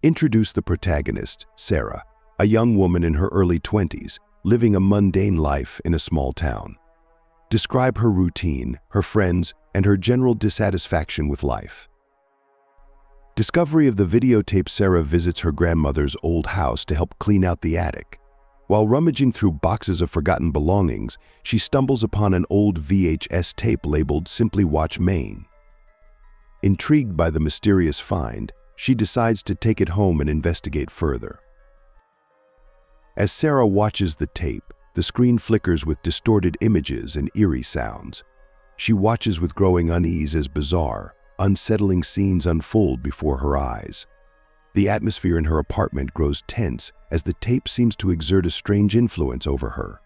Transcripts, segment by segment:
Introduce the protagonist, Sarah, a young woman in her early 20s, living a mundane life in a small town. Describe her routine, her friends, and her general dissatisfaction with life. Discovery of the videotape. Sarah visits her grandmother's old house to help clean out the attic. While rummaging through boxes of forgotten belongings, she stumbles upon an old VHS tape labeled "Simply Watch Maine." Intrigued by the mysterious find, she decides to take it home and investigate further. As Sarah watches the tape, the screen flickers with distorted images and eerie sounds. She watches with growing unease as bizarre, unsettling scenes unfold before her eyes. The atmosphere in her apartment grows tense as the tape seems to exert a strange influence over her.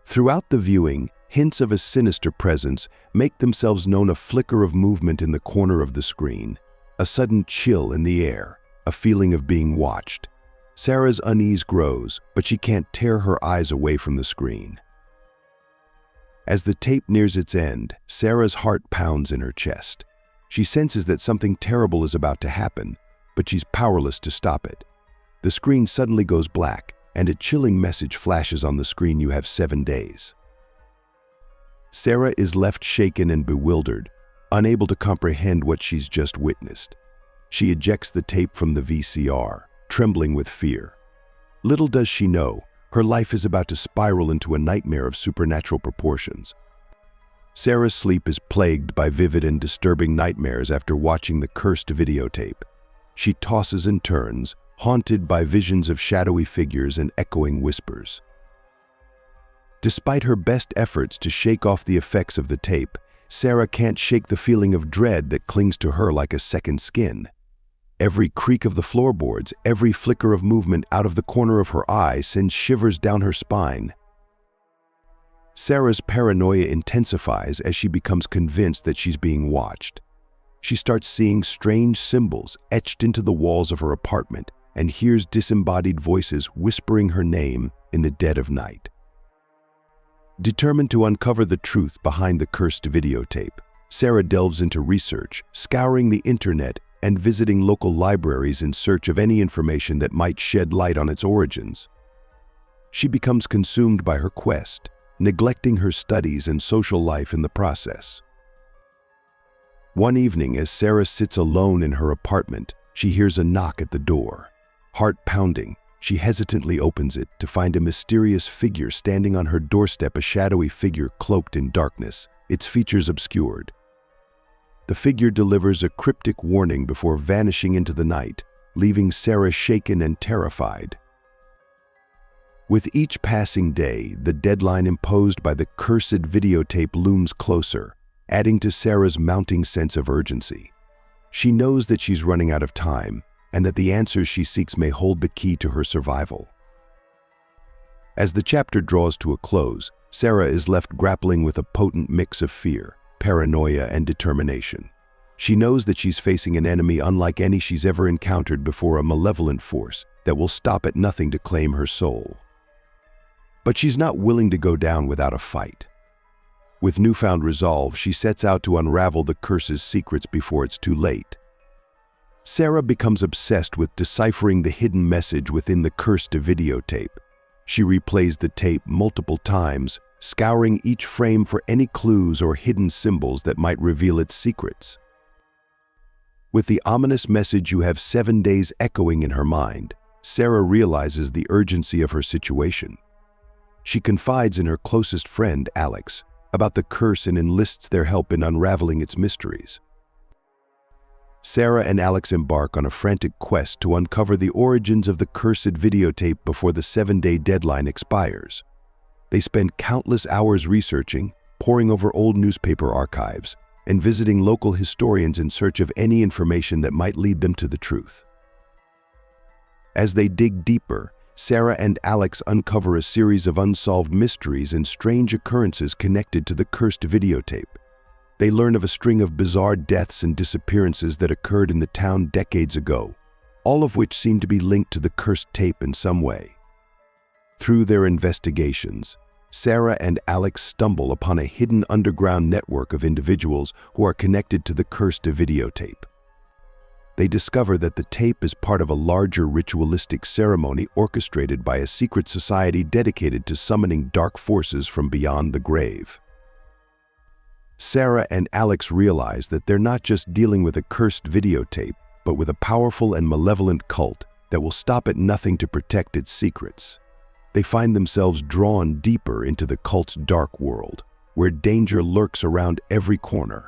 Throughout the viewing, hints of a sinister presence make themselves known. A flicker of movement in the corner of the screen, a sudden chill in the air, a feeling of being watched. Sarah's unease grows, but she can't tear her eyes away from the screen. As the tape nears its end, Sarah's heart pounds in her chest. She senses that something terrible is about to happen, but she's powerless to stop it. The screen suddenly goes black, and a chilling message flashes on the screen: "You have 7 days." Sarah is left shaken and bewildered, unable to comprehend what she's just witnessed. She ejects the tape from the VCR, trembling with fear. Little does she know, her life is about to spiral into a nightmare of supernatural proportions. Sarah's sleep is plagued by vivid and disturbing nightmares after watching the cursed videotape. She tosses and turns, haunted by visions of shadowy figures and echoing whispers. Despite her best efforts to shake off the effects of the tape, Sarah can't shake the feeling of dread that clings to her like a second skin. Every creak of the floorboards, every flicker of movement out of the corner of her eye sends shivers down her spine. Sarah's paranoia intensifies as she becomes convinced that she's being watched. She starts seeing strange symbols etched into the walls of her apartment and hears disembodied voices whispering her name in the dead of night. Determined to uncover the truth behind the cursed videotape, Sarah delves into research, scouring the internet and visiting local libraries in search of any information that might shed light on its origins. She becomes consumed by her quest, neglecting her studies and social life in the process. One evening, as Sarah sits alone in her apartment, she hears a knock at the door. Heart pounding, she hesitantly opens it to find a mysterious figure standing on her doorstep, a shadowy figure cloaked in darkness, its features obscured. The figure delivers a cryptic warning before vanishing into the night, leaving Sarah shaken and terrified. With each passing day, the deadline imposed by the cursed videotape looms closer, adding to Sarah's mounting sense of urgency. She knows that she's running out of time, and that the answers she seeks may hold the key to her survival. As the chapter draws to a close, Sarah is left grappling with a potent mix of fear, paranoia, and determination. She knows that she's facing an enemy unlike any she's ever encountered before, a malevolent force that will stop at nothing to claim her soul. But she's not willing to go down without a fight. With newfound resolve, she sets out to unravel the curse's secrets before it's too late. Sarah becomes obsessed with deciphering the hidden message within the cursed videotape. She replays the tape multiple times, scouring each frame for any clues or hidden symbols that might reveal its secrets. With the ominous message "You have 7 days" echoing in her mind, Sarah realizes the urgency of her situation. She confides in her closest friend, Alex, about the curse and enlists their help in unraveling its mysteries. Sarah and Alex embark on a frantic quest to uncover the origins of the cursed videotape before the 7-day deadline expires. They spend countless hours researching, poring over old newspaper archives, and visiting local historians in search of any information that might lead them to the truth. As they dig deeper, Sarah and Alex uncover a series of unsolved mysteries and strange occurrences connected to the cursed videotape. They learn of a string of bizarre deaths and disappearances that occurred in the town decades ago, all of which seem to be linked to the cursed tape in some way. Through their investigations, Sarah and Alex stumble upon a hidden underground network of individuals who are connected to the cursed videotape. they discover that the tape is part of a larger ritualistic ceremony orchestrated by a secret society dedicated to summoning dark forces from beyond the grave. Sarah and Alex realize that they're not just dealing with a cursed videotape, but with a powerful and malevolent cult that will stop at nothing to protect its secrets. They find themselves drawn deeper into the cult's dark world, where danger lurks around every corner.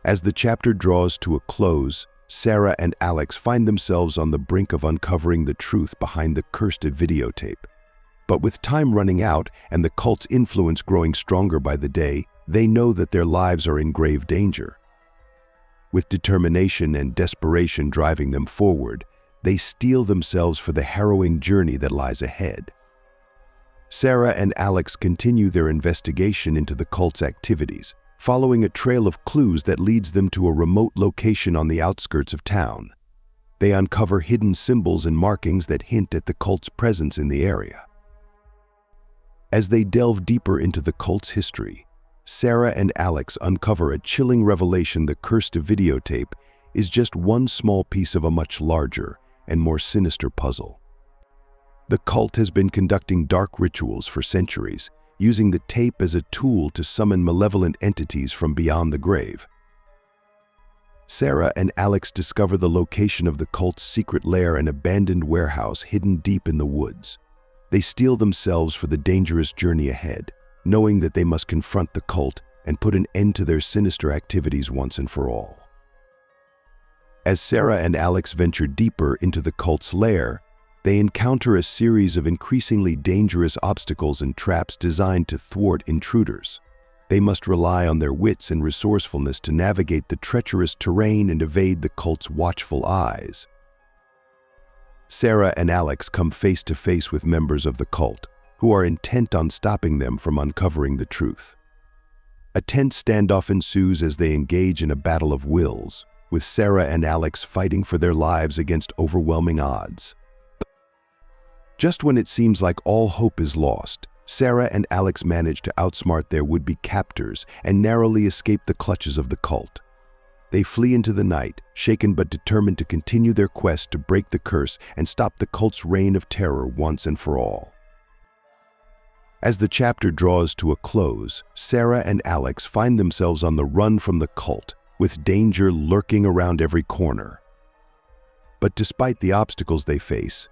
As the chapter draws to a close, Sarah and Alex find themselves on the brink of uncovering the truth behind the cursed videotape. But with time running out and the cult's influence growing stronger by the day, they know that their lives are in grave danger. With determination and desperation driving them forward, they steel themselves for the harrowing journey that lies ahead. Sarah and Alex continue their investigation into the cult's activities, following a trail of clues that leads them to a remote location on the outskirts of town. They uncover hidden symbols and markings that hint at the cult's presence in the area. As they delve deeper into the cult's history, Sarah and Alex uncover a chilling revelation: the cursed videotape is just one small piece of a much larger and more sinister puzzle. The cult has been conducting dark rituals for centuries, using the tape as a tool to summon malevolent entities from beyond the grave. Sarah and Alex discover the location of the cult's secret lair, an abandoned warehouse hidden deep in the woods. They steel themselves for the dangerous journey ahead, knowing that they must confront the cult and put an end to their sinister activities once and for all. As Sarah and Alex venture deeper into the cult's lair, they encounter a series of increasingly dangerous obstacles and traps designed to thwart intruders. They must rely on their wits and resourcefulness to navigate the treacherous terrain and evade the cult's watchful eyes. Sarah and Alex come face to face with members of the cult, who are intent on stopping them from uncovering the truth. A tense standoff ensues as they engage in a battle of wills, with Sarah and Alex fighting for their lives against overwhelming odds. Just when it seems like all hope is lost, Sarah and Alex manage to outsmart their would-be captors and narrowly escape the clutches of the cult. They flee into the night, shaken but determined to continue their quest to break the curse and stop the cult's reign of terror once and for all. As the chapter draws to a close, Sarah and Alex find themselves on the run from the cult, with danger lurking around every corner. But despite the obstacles they face,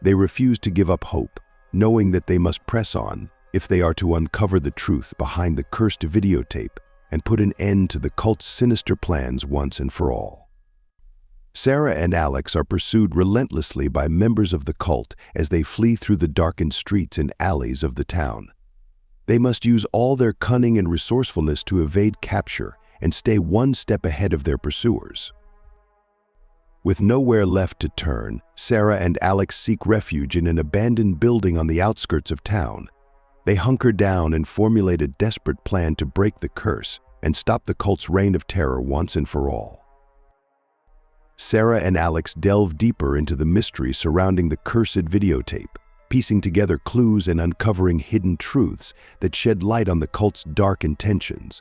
they refuse to give up hope, knowing that they must press on if they are to uncover the truth behind the cursed videotape and put an end to the cult's sinister plans once and for all. Sarah and Alex are pursued relentlessly by members of the cult as they flee through the darkened streets and alleys of the town. They must use all their cunning and resourcefulness to evade capture and stay one step ahead of their pursuers. With nowhere left to turn, Sarah and Alex seek refuge in an abandoned building on the outskirts of town. They hunker down and formulate a desperate plan to break the curse and stop the cult's reign of terror once and for all. Sarah and Alex delve deeper into the mystery surrounding the cursed videotape, piecing together clues and uncovering hidden truths that shed light on the cult's dark intentions.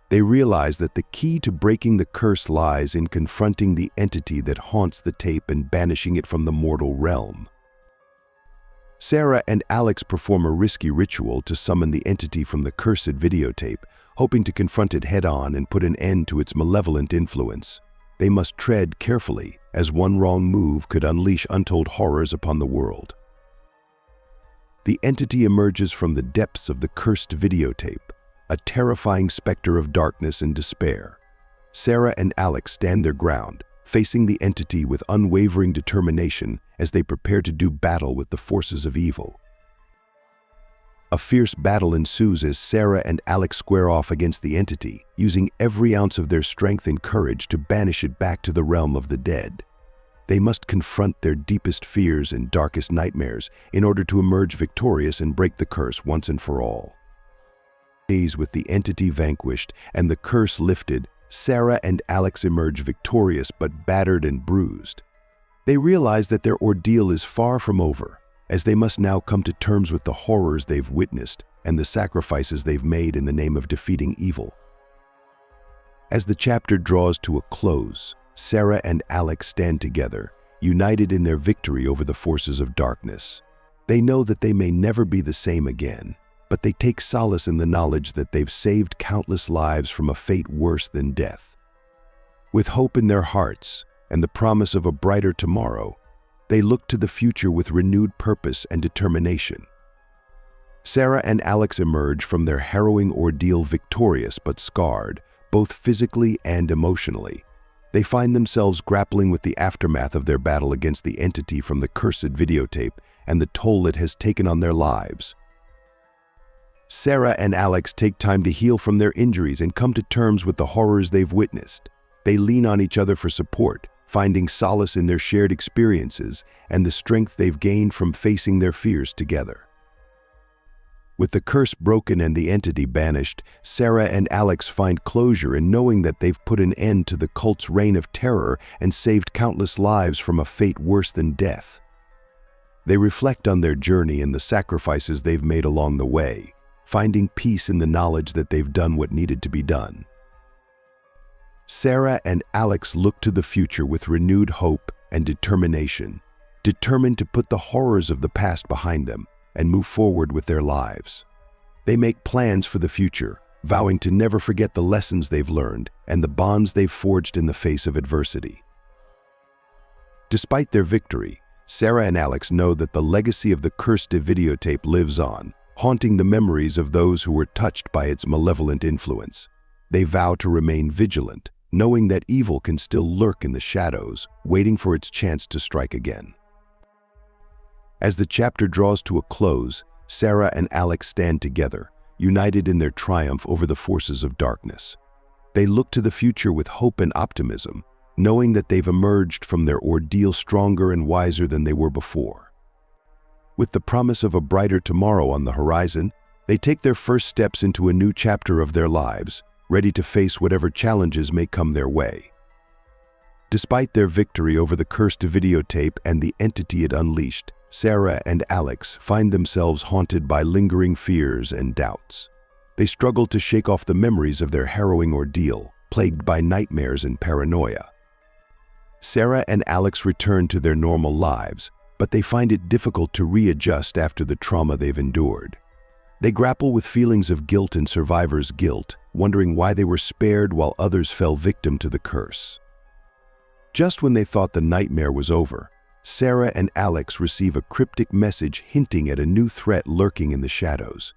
They realize that the key to breaking the curse lies in confronting the entity that haunts the tape and banishing it from the mortal realm. Sarah and Alex perform a risky ritual to summon the entity from the cursed videotape, hoping to confront it head-on and put an end to its malevolent influence. They must tread carefully, as one wrong move could unleash untold horrors upon the world. The entity emerges from the depths of the cursed videotape, a terrifying specter of darkness and despair. Sarah and Alex stand their ground, facing the entity with unwavering determination as they prepare to do battle with the forces of evil. A fierce battle ensues as Sarah and Alex square off against the entity, using every ounce of their strength and courage to banish it back to the realm of the dead. They must confront their deepest fears and darkest nightmares in order to emerge victorious and break the curse once and for all. With the entity vanquished and the curse lifted, Sarah and Alex emerge victorious but battered and bruised. They realize that their ordeal is far from over, as they must now come to terms with the horrors they've witnessed and the sacrifices they've made in the name of defeating evil. As the chapter draws to a close, Sarah and Alex stand together, united in their victory over the forces of darkness. They know that they may never be the same again, but they take solace in the knowledge that they've saved countless lives from a fate worse than death. With hope in their hearts and the promise of a brighter tomorrow, they look to the future with renewed purpose and determination. Sarah and Alex emerge from their harrowing ordeal victorious but scarred, both physically and emotionally. They find themselves grappling with the aftermath of their battle against the entity from the cursed videotape and the toll it has taken on their lives. Sarah and Alex take time to heal from their injuries and come to terms with the horrors they've witnessed. They lean on each other for support, finding solace in their shared experiences and the strength they've gained from facing their fears together. With the curse broken and the entity banished, Sarah and Alex find closure in knowing that they've put an end to the cult's reign of terror and saved countless lives from a fate worse than death. They reflect on their journey and the sacrifices they've made along the way, finding peace in the knowledge that they've done what needed to be done. Sarah and Alex look to the future with renewed hope and determination, determined to put the horrors of the past behind them and move forward with their lives. They make plans for the future, vowing to never forget the lessons they've learned and the bonds they've forged in the face of adversity. Despite their victory, Sarah and Alex know that the legacy of the cursed videotape lives on, haunting the memories of those who were touched by its malevolent influence. They vow to remain vigilant, knowing that evil can still lurk in the shadows, waiting for its chance to strike again. As the chapter draws to a close, Sarah and Alex stand together, united in their triumph over the forces of darkness. They look to the future with hope and optimism, knowing that they've emerged from their ordeal stronger and wiser than they were before. With the promise of a brighter tomorrow on the horizon, they take their first steps into a new chapter of their lives, ready to face whatever challenges may come their way. Despite their victory over the cursed videotape and the entity it unleashed, Sarah and Alex find themselves haunted by lingering fears and doubts. They struggle to shake off the memories of their harrowing ordeal, plagued by nightmares and paranoia. Sarah and Alex return to their normal lives, but they find it difficult to readjust after the trauma they've endured. They grapple with feelings of guilt and survivor's guilt, wondering why they were spared while others fell victim to the curse. Just when they thought the nightmare was over, Sarah and Alex receive a cryptic message hinting at a new threat lurking in the shadows.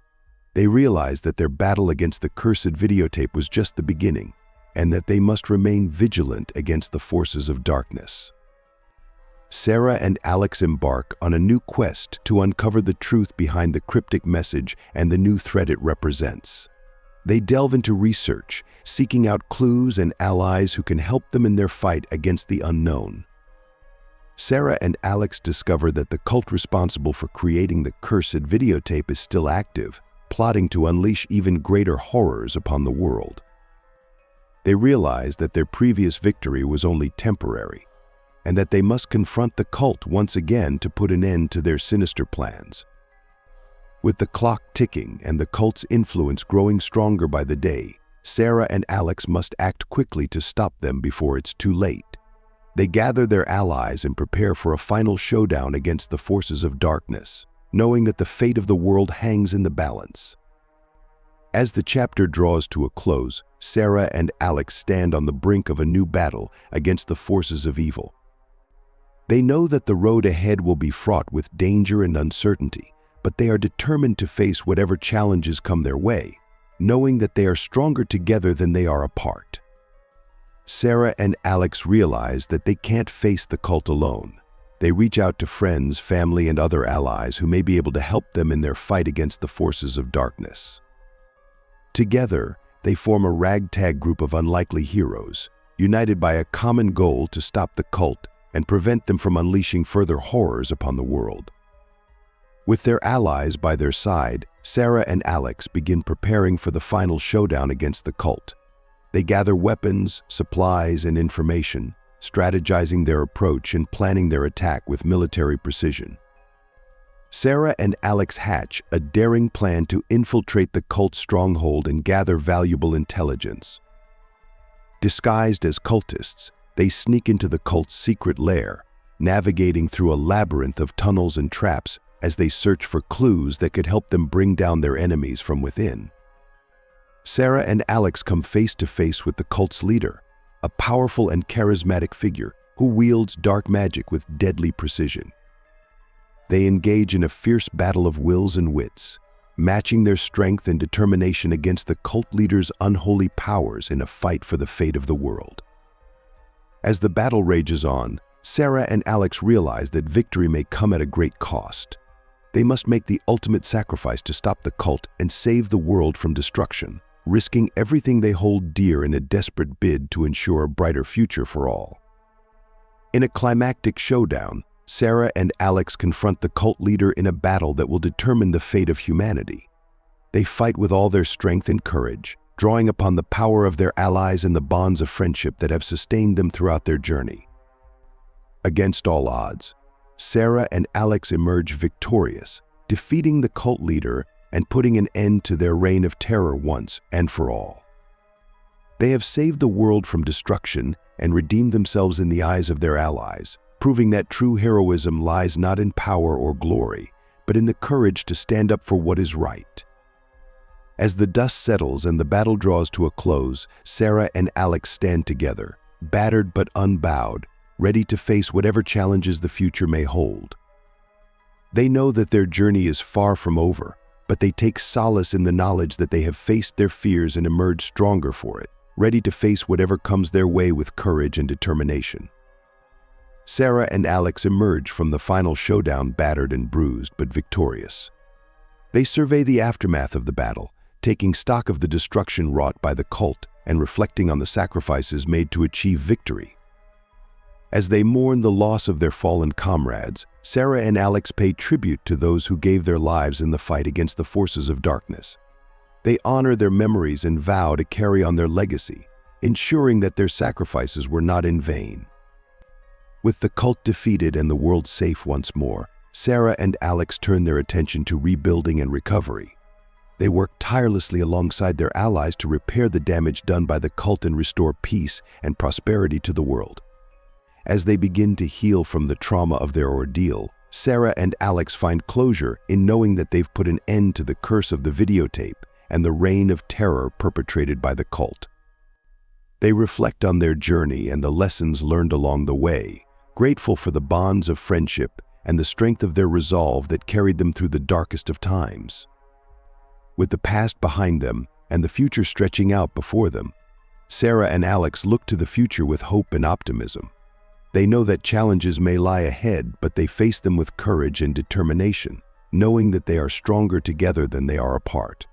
They realize that their battle against the cursed videotape was just the beginning, and that they must remain vigilant against the forces of darkness. Sarah and Alex embark on a new quest to uncover the truth behind the cryptic message and the new threat it represents. They delve into research, seeking out clues and allies who can help them in their fight against the unknown. Sarah and Alex discover that the cult responsible for creating the cursed videotape is still active, plotting to unleash even greater horrors upon the world. They realize that their previous victory was only temporary, and that they must confront the cult once again to put an end to their sinister plans. With the clock ticking and the cult's influence growing stronger by the day, Sarah and Alex must act quickly to stop them before it's too late. They gather their allies and prepare for a final showdown against the forces of darkness, knowing that the fate of the world hangs in the balance. As the chapter draws to a close, Sarah and Alex stand on the brink of a new battle against the forces of evil. They know that the road ahead will be fraught with danger and uncertainty, but they are determined to face whatever challenges come their way, knowing that they are stronger together than they are apart. Sarah and Alex realize that they can't face the cult alone. They reach out to friends, family, and other allies who may be able to help them in their fight against the forces of darkness. Together, they form a ragtag group of unlikely heroes, united by a common goal to stop the cult and prevent them from unleashing further horrors upon the world. With their allies by their side, Sarah and Alex begin preparing for the final showdown against the cult. They gather weapons, supplies, and information, strategizing their approach and planning their attack with military precision. Sarah and Alex hatch a daring plan to infiltrate the cult's stronghold and gather valuable intelligence. Disguised as cultists, they sneak into the cult's secret lair, navigating through a labyrinth of tunnels and traps as they search for clues that could help them bring down their enemies from within. Sarah and Alex come face to face with the cult's leader, a powerful and charismatic figure who wields dark magic with deadly precision. They engage in a fierce battle of wills and wits, matching their strength and determination against the cult leader's unholy powers in a fight for the fate of the world. As the battle rages on, Sarah and Alex realize that victory may come at a great cost. They must make the ultimate sacrifice to stop the cult and save the world from destruction, risking everything they hold dear in a desperate bid to ensure a brighter future for all. In a climactic showdown, Sarah and Alex confront the cult leader in a battle that will determine the fate of humanity. They fight with all their strength and courage, drawing upon the power of their allies and the bonds of friendship that have sustained them throughout their journey. Against all odds, Sarah and Alex emerge victorious, defeating the cult leader and putting an end to their reign of terror once and for all. They have saved the world from destruction and redeemed themselves in the eyes of their allies, proving that true heroism lies not in power or glory, but in the courage to stand up for what is right. As the dust settles and the battle draws to a close, Sarah and Alex stand together, battered but unbowed, ready to face whatever challenges the future may hold. They know that their journey is far from over, but they take solace in the knowledge that they have faced their fears and emerged stronger for it, ready to face whatever comes their way with courage and determination. Sarah and Alex emerge from the final showdown battered and bruised but victorious. They survey the aftermath of the battle, taking stock of the destruction wrought by the cult and reflecting on the sacrifices made to achieve victory. As they mourn the loss of their fallen comrades, Sarah and Alex pay tribute to those who gave their lives in the fight against the forces of darkness. They honor their memories and vow to carry on their legacy, ensuring that their sacrifices were not in vain. With the cult defeated and the world safe once more, Sarah and Alex turn their attention to rebuilding and recovery. They work tirelessly alongside their allies to repair the damage done by the cult and restore peace and prosperity to the world. As they begin to heal from the trauma of their ordeal, Sarah and Alex find closure in knowing that they've put an end to the curse of the videotape and the reign of terror perpetrated by the cult. They reflect on their journey and the lessons learned along the way, grateful for the bonds of friendship and the strength of their resolve that carried them through the darkest of times. With the past behind them and the future stretching out before them, Sarah and Alex look to the future with hope and optimism. They know that challenges may lie ahead, but they face them with courage and determination, knowing that they are stronger together than they are apart.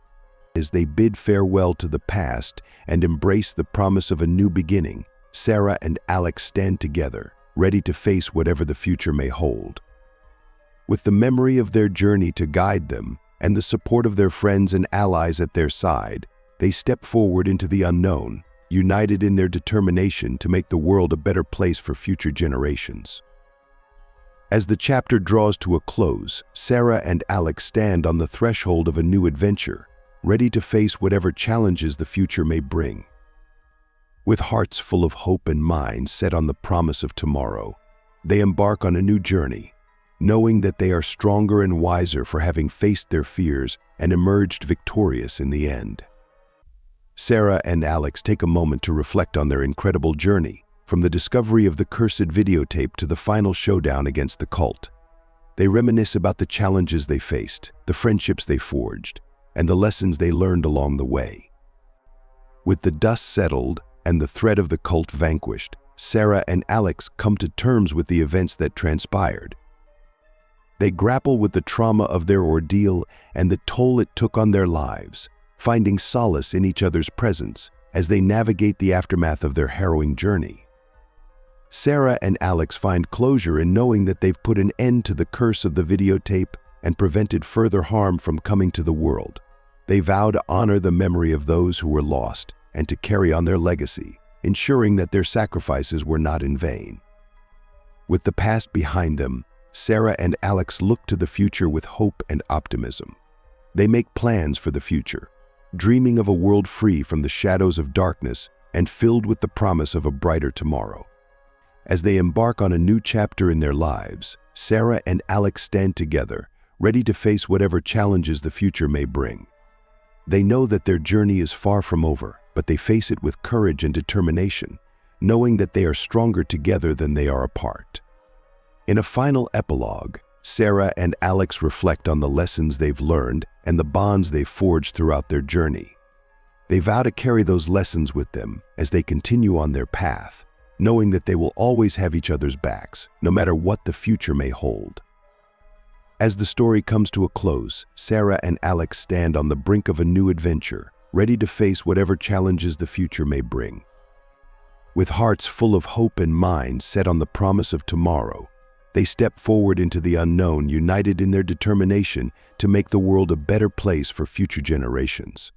As they bid farewell to the past and embrace the promise of a new beginning, Sarah and Alex stand together, ready to face whatever the future may hold. With the memory of their journey to guide them and the support of their friends and allies at their side, they step forward into the unknown, united in their determination to make the world a better place for future generations. As the chapter draws to a close, Sarah and Alex stand on the threshold of a new adventure, ready to face whatever challenges the future may bring. With hearts full of hope and minds set on the promise of tomorrow, they embark on a new journey, knowing that they are stronger and wiser for having faced their fears and emerged victorious in the end. Sarah and Alex take a moment to reflect on their incredible journey, from the discovery of the cursed videotape to the final showdown against the cult. They reminisce about the challenges they faced, the friendships they forged, and the lessons they learned along the way. With the dust settled and the threat of the cult vanquished, Sarah and Alex come to terms with the events that transpired. They grapple with the trauma of their ordeal and the toll it took on their lives, finding solace in each other's presence as they navigate the aftermath of their harrowing journey. Sarah and Alex find closure in knowing that they've put an end to the curse of the videotape and prevented further harm from coming to the world. They vow to honor the memory of those who were lost and to carry on their legacy, ensuring that their sacrifices were not in vain. With the past behind them, Sarah and Alex look to the future with hope and optimism. They make plans for the future, dreaming of a world free from the shadows of darkness and filled with the promise of a brighter tomorrow. As they embark on a new chapter in their lives, Sarah and Alex stand together, ready to face whatever challenges the future may bring. They know that their journey is far from over, but they face it with courage and determination, knowing that they are stronger together than they are apart. In a final epilogue, Sarah and Alex reflect on the lessons they've learned and the bonds they've forged throughout their journey. They vow to carry those lessons with them as they continue on their path, knowing that they will always have each other's backs, no matter what the future may hold. As the story comes to a close, Sarah and Alex stand on the brink of a new adventure, ready to face whatever challenges the future may bring. With hearts full of hope and minds set on the promise of tomorrow, they step forward into the unknown, united in their determination to make the world a better place for future generations.